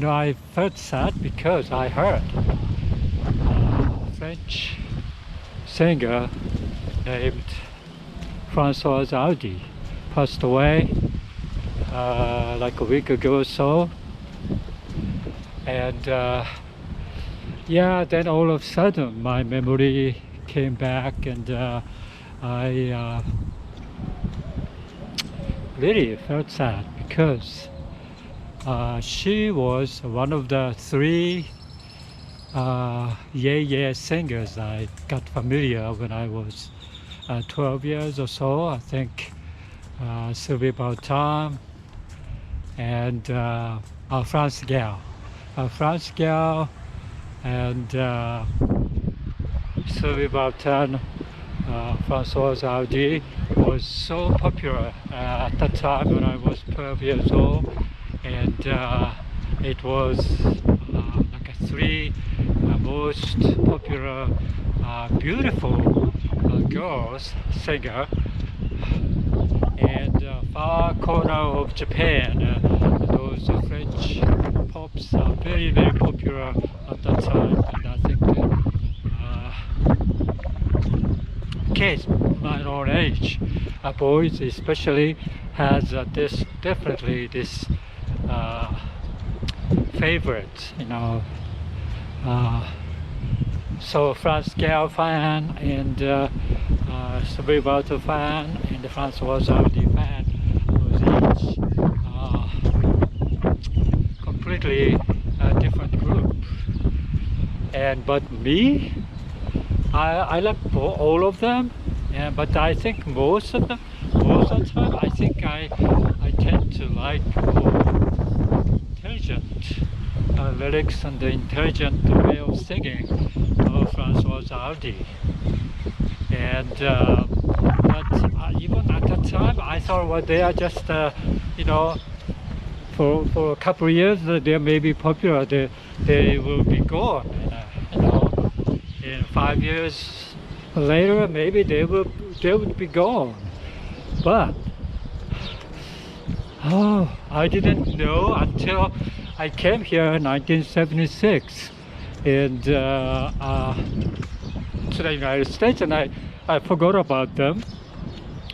I felt sad because I heard French singer named Francoise Hardy passed away like a week ago or so. And yeah, then all of a sudden my memory came back, and I really felt sad because she was one of the three yeah singers I got familiar when I was 12 years or so. I think Sylvie Vartan and France Gall. France Gall and Sylvie Vartan, Françoise Hardy was so popular at the time when I was 12 years old, and it was like a three most popular, beautiful girls singer. And far corner of Japan, those French pops are very very popular at that time, and I think kids my own age, boys especially, has this definitely this favorite, so France Gall fan and Sylvie Vartan fan and Françoise Hardy fan was each completely different group. And but me, I like all of them, yeah, but I think most of the time I think I tend to like more intelligent lyrics and the intelligent way of singing of Françoise Hardy. And but even at that time I thought, well, they are just for a couple of years they may be popular, they will be gone, in 5 years later maybe they would be gone. But I didn't know until I came here in 1976 and to the United States, and I forgot about them,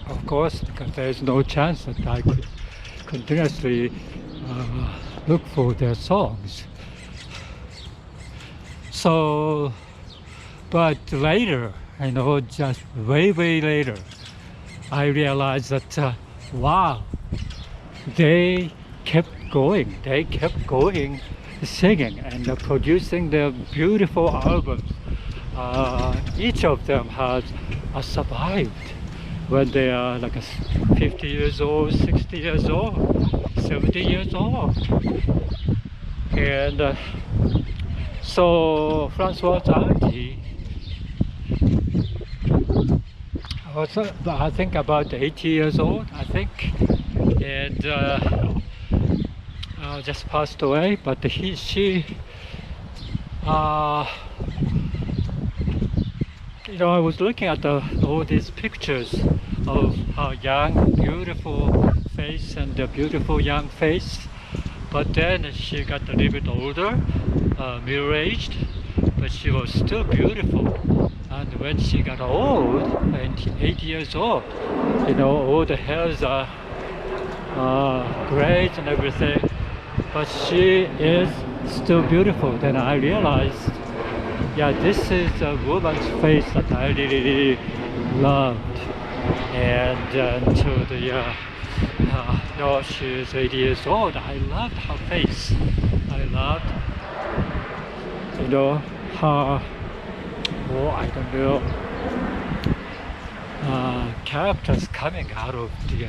of course, because there's no chance that I could continuously look for their songs. So, but later, just way later, I realized that wow, they kept going singing and producing their beautiful albums. Each of them has survived when they are like 50 years old, 60 years old, 70 years old. And so Françoise Hardy was, I think, about 80 years old, I think, and just passed away. But she I was looking at all these pictures of her young, beautiful face and a beautiful young face. But then she got a little bit older, middle-aged, but she was still beautiful. And when she got old, 80 years old, all the hairs are gray and everything, but she is still beautiful. Then I realized, yeah, this is a woman's face that I really loved. And until she's 80 years old, I loved her face. I loved, her, I don't know, characters coming out of the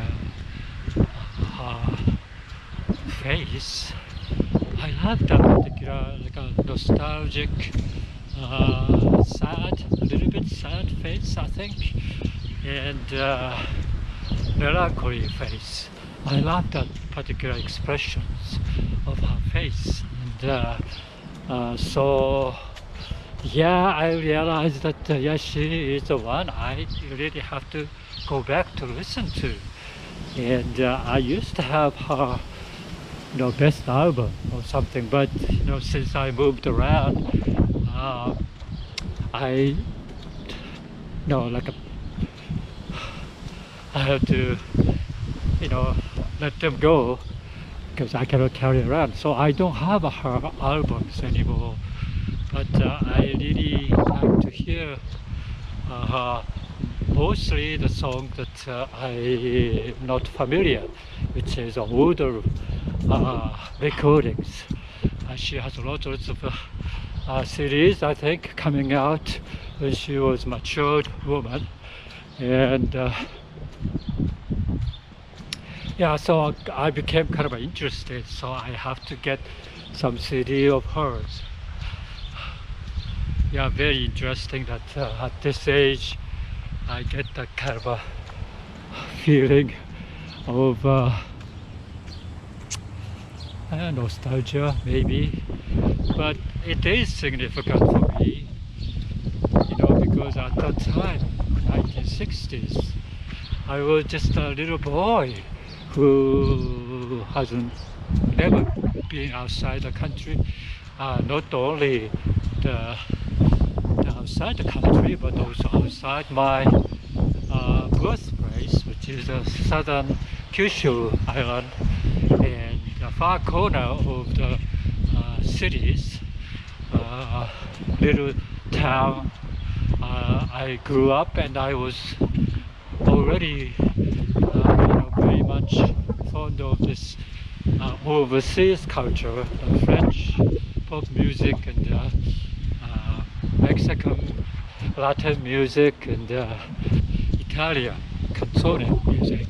her face. I love that particular, like a nostalgic, sad, a little bit sad face, I think, and melancholy face. I love that particular expressions of her face, and so yeah, I realized that yeah, she is the one I really have to go back to listen to. And I used to have her best album or something. But since I moved around, uh, I like I have to let them go because I cannot carry around. So I don't have her albums anymore. But I really like to hear mostly the song that I'm not familiar, which is older recordings. She has lots of CDs, I think, coming out when she was a matured woman. And yeah, so I became kind of interested, so I have to get some CD of hers. Yeah, very interesting that at this age I get that kind of a feeling of nostalgia maybe, but it is significant for me, because at that time, 1960s, I was just a little boy who hasn't never been outside the country, not only the outside the country, but also outside my birthplace, which is the southern Kyushu island, and the far corner of the cities, little town. I grew up, and I was already very much fond of this overseas culture, French pop music and Mexican Latin music and Italian canzone music.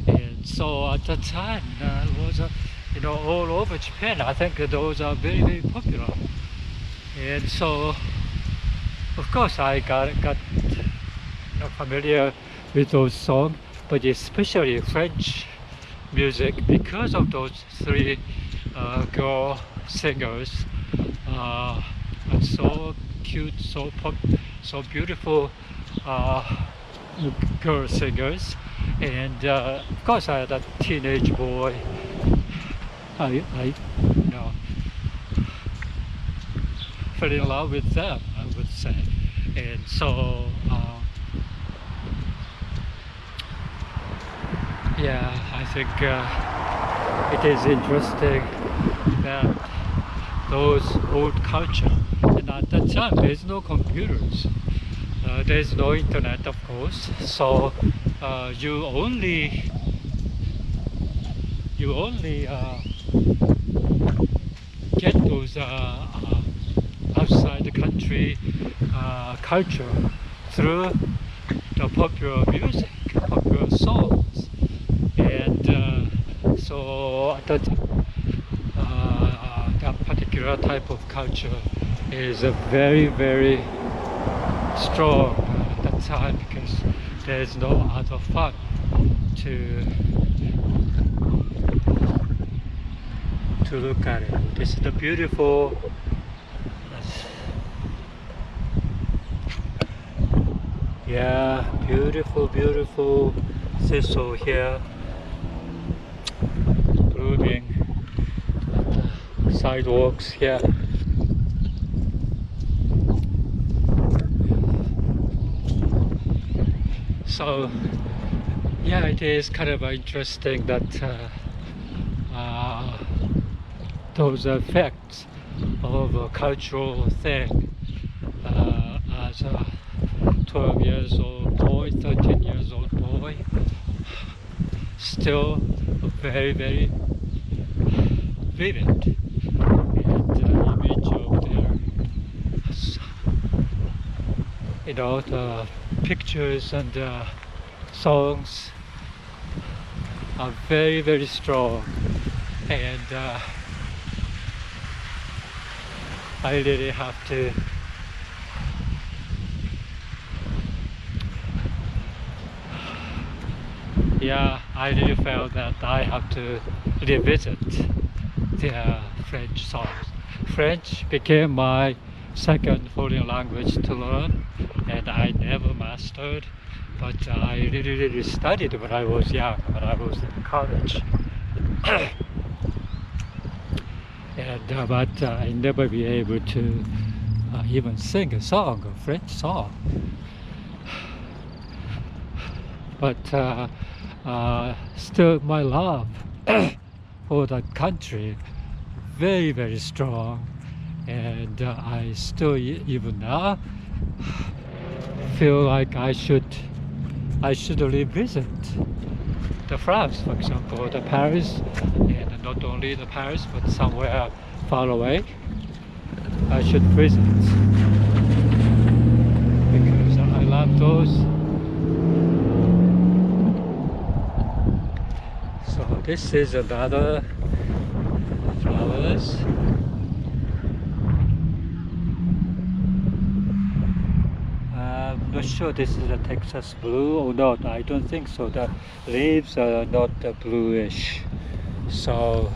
And so at that time it was all over Japan. I think those are very, very popular. And so of course I got familiar with those songs, but especially French music, because of those three girl singers, and so cute, so beautiful girl singers. And of course I had a teenage boy. I fell in love with them, I would say. And so yeah, I think it is interesting that those old culture, and at that time there's no computers, there's no internet, of course, so you only get those outside the country culture through the popular music, popular songs. And so that particular type of culture is a very, very strong at that time, because there's no other fun to look at it. This is the beautiful beautiful thistle here blooming at the sidewalks here. So yeah, it is kind of interesting that those effects of a cultural thing as a 12 years old boy, 13 years old boy, still very, very vivid, and the image of their, the pictures and songs are very, very strong. And I really have to I really felt that I have to revisit their French songs. French became my second foreign language to learn, and I never mastered, but I really studied when I was young, when I was in college. and but I never be able to even sing a song, a French song. But still, my love for that country very, very strong, and I still even now feel like I should revisit the France, for example, the Paris, and not only the Paris, but somewhere far away. I should visit because I love those. So this is another flowers. I'm not sure this is a Texas blue or not. I don't think so. The leaves are not bluish. So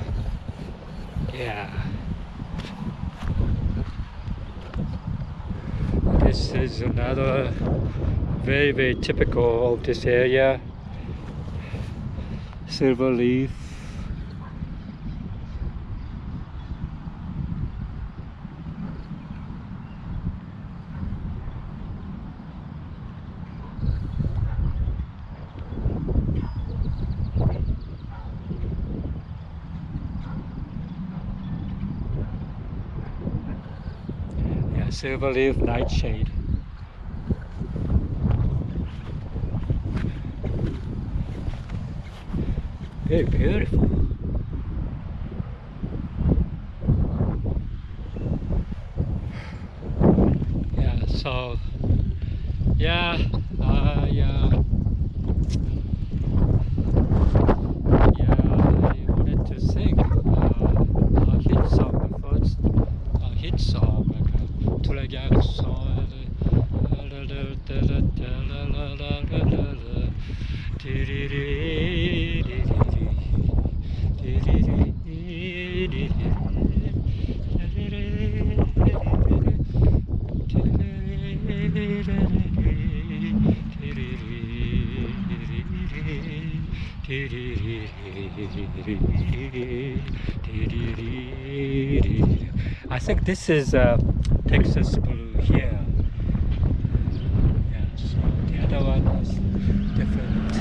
yeah. This is another very, very typical of this area. Silver leaf. Yeah, silver leaf nightshade. Very beautiful. Yeah, so yeah, yeah, I wanted to sing a hit song, the first hit song, like tous les garçons. I think this is Texas blue here. Yeah, so the other one is different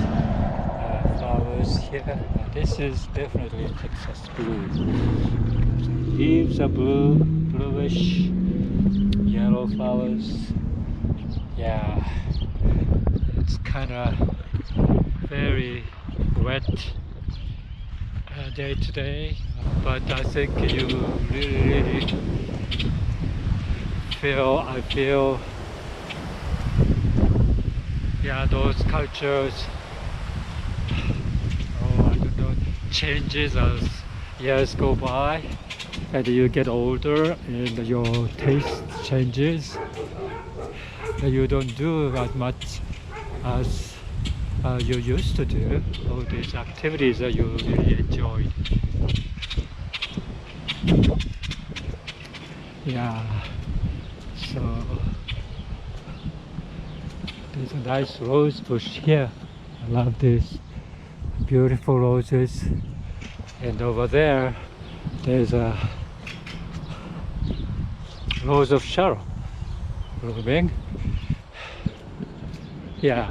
flowers here. This is definitely Texas blue. The leaves are blue, bluish, yellow flowers. Yeah, it's kind of very wet day today, but I think you really I feel, yeah, those cultures, I don't know, changes as years go by and you get older and your taste changes. You don't do as much as you used to do, all these activities that you really enjoyed. Yeah, so there's a nice rose bush here. I love these beautiful roses. And over there, there's a rose of Sharon blooming. Yeah.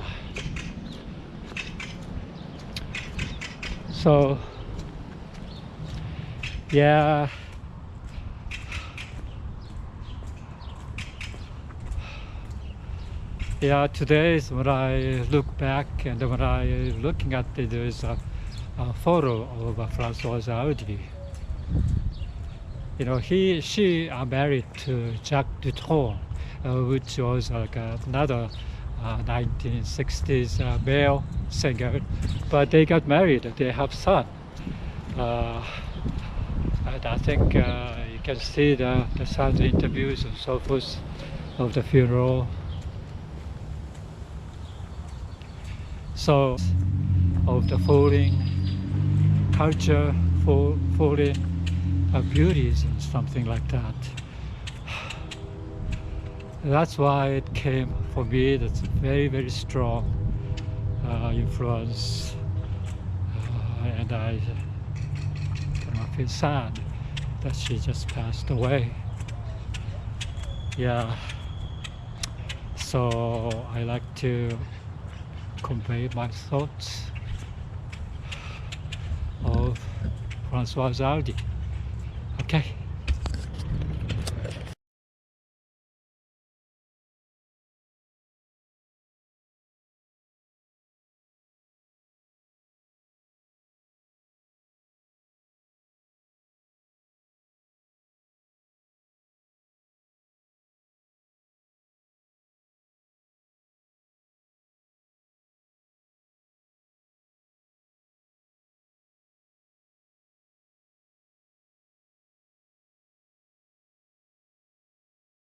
So, yeah. Yeah, today is when I look back and when I looking at it, there's a photo of Francoise Hardy. You know, she are married to Jacques Dutronc, which was like another 1960s male singer, but they got married. They have son, and I think you can see the son's interviews and so forth of the funeral. So, of the falling culture, falling beauties and something like that. That's why it came for me. That's a very, very strong influence, and I kind of feel sad that she just passed away. Yeah. So I like to convey my thoughts of Francoise Hardy. Okay.